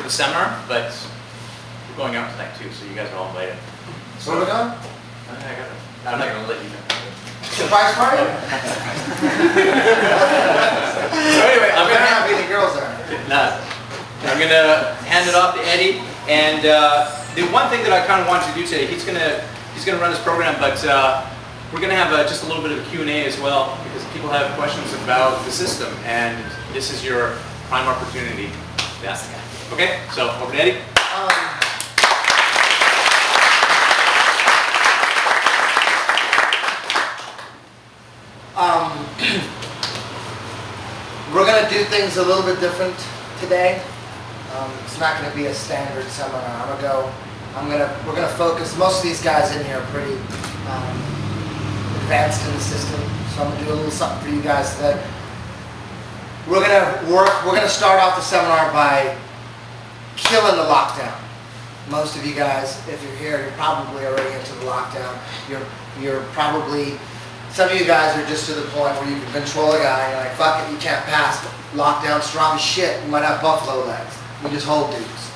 the seminar, but we're going out tonight too, so you guys are all invited. So what are we doing? I'm not going to let you know. Surprise party? So anyway, I'm gonna have any girls there. I'm going to hand it off to Eddie, and the one thing that I kind of want to do today, he's going to run his program, but we're going to have just a little bit of a Q&A as well, because people have questions about the system, and this is your prime opportunity to ask the guy. Okay, so over to Eddie. We're going to do things a little bit different today. It's not going to be a standard seminar. We're going to focus. Most of these guys in here are pretty advanced in the system, so I'm going to do a little something for you guys today. We're going to start off the seminar by killing the lockdown. Most of you guys, if you're here, you're probably already into the lockdown. You're probably, some of you guys are just to the point where you can control a guy and you're like, fuck it, you can't pass. Lockdown strong as shit. You might have buffalo legs. You just hold dudes.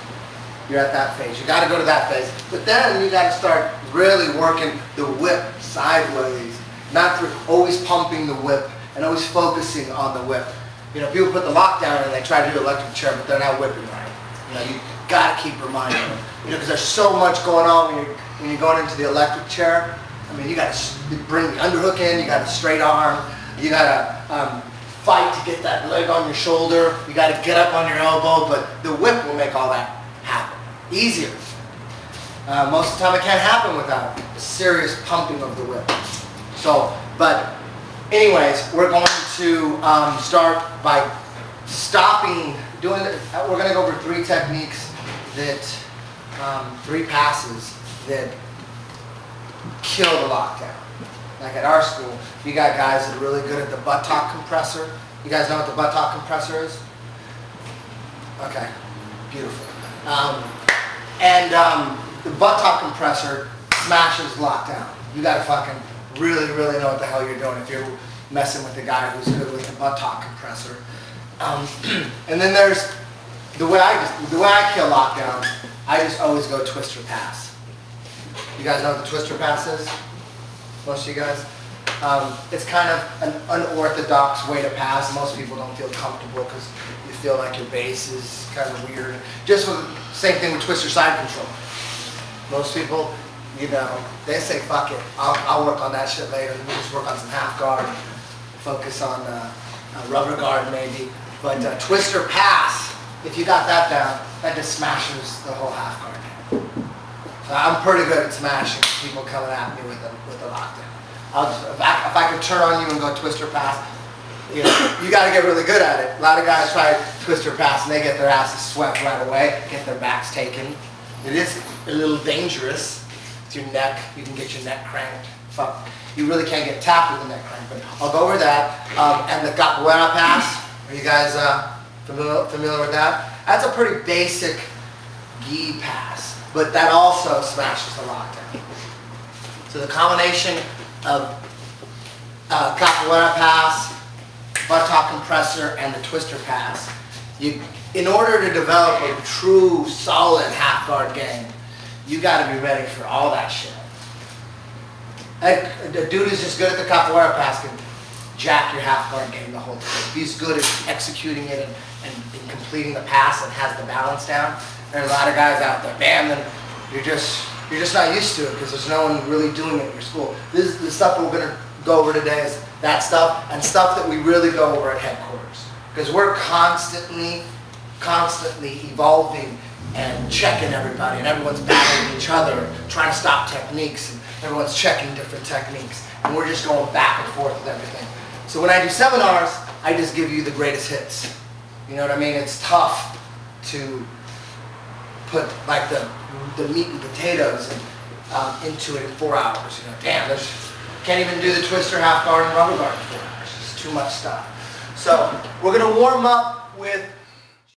You're at that phase. You got to go to that phase. But then you got to start really working the whip sideways. Not through always pumping the whip and always focusing on the whip. You know, people put the lockdown and they try to do electric chair, but they're not whipping right. You know, you got to keep reminding them. You know, because there's so much going on when you're going into the electric chair. I mean, you got to bring the underhook in. You got a straight arm. You got to fight to get that leg on your shoulder. You got to get up on your elbow, but the whip will make all that happen easier. Most of the time, it can't happen without a serious pumping of the whip. So, but anyways, we're going to start by stopping doing it. We're going to go over 3 techniques that, 3 passes that kill the lockdown. Like at our school, you got guys that are really good at the buttock compressor. You guys know what the buttock compressor is? Okay, beautiful. The buttock compressor smashes lockdown. You got to fucking really know what the hell you're doing if you're messing with the guy who's good with the buttock compressor. And then there's the way I kill lockdown. I just always go twister pass. You guys know what the twister pass is? Most of you guys? It's kind of an unorthodox way to pass. Most people don't feel comfortable because you feel like your base is kind of weird. Just with the same thing with twister side control. Most people, you know, they say, fuck it, I'll work on that shit later. We'll just work on some half guard, focus on a rubber guard maybe. But twister pass, if you got that down, that just smashes the whole half guard. So I'm pretty good at smashing people coming at me with the lockdown. If I could turn on you and go twister pass, you know, you got to get really good at it. A lot of guys try twister pass and they get their asses swept right away, get their backs taken. It is a little dangerous. It's your neck. You can get your neck cranked. Fuck. You really can't get tapped with the neck crank, but I'll go over that. And the capoeira pass. Are you guys familiar with that? That's a pretty basic gi pass, but that also smashes the lockdown. So the combination of capoeira pass, buttock compressor, and the twister pass, in order to develop a true, solid half guard game, you got to be ready for all that shit. A dude who's just good at the capoeira pass can jack your half guard game the whole time. If he's good at executing it and completing the pass and has the balance down, there's a lot of guys out there, bam, then you're just not used to it because there's no one really doing it in your school. This is the stuff we're going to go over today, is that stuff and stuff that we really go over at headquarters. Because we're constantly evolving and checking everybody, and everyone's battling each other, trying to stop techniques, and everyone's checking different techniques, and we're just going back and forth with everything. So when I do seminars, I just give you the greatest hits. You know what I mean? It's tough to put like the meat and potatoes into it in 4 hours. You know, damn, can't even do the twister, half guard, and rubber guard in 4 hours. It's too much stuff. So we're going to warm up with